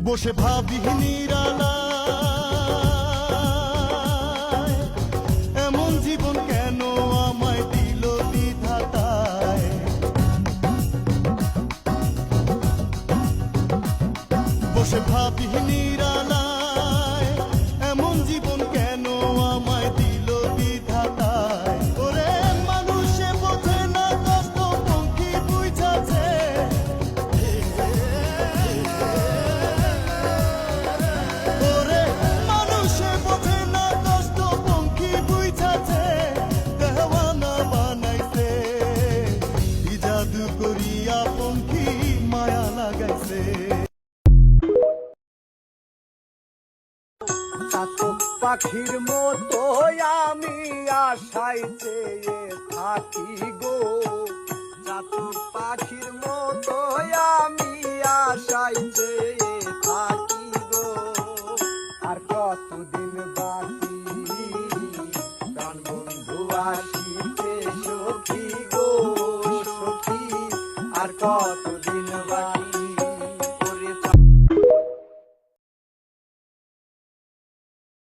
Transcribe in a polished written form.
বসে ভাবি নিরালায়, এমন জীবন কেন আমায় দিল বিধাতায়। বসে ভাবি নিরালায়, এমন জীবন কেন আমায় দিল বিধাতায়। ওরে মানুষে বোঝে না কষ্ট পঙ্খী বুঝাছে, ওরে মানুষে বোঝে না কষ্ট পঙ্খী বুঝাছে। দেওয়ানা বানাইছে ই জাদু করিয়া পঙ্খী মায়া লাগাইছে। চাতক পাখির মতো আমি আশায় চেয়ে থাকি গো, চাতক পাখির মতো আমি আশায় চেয়ে থাকি গো। আর কতদিন বাকি প্রাণ বন্ধু আসিতে সখী গো সখী, আর কতদিন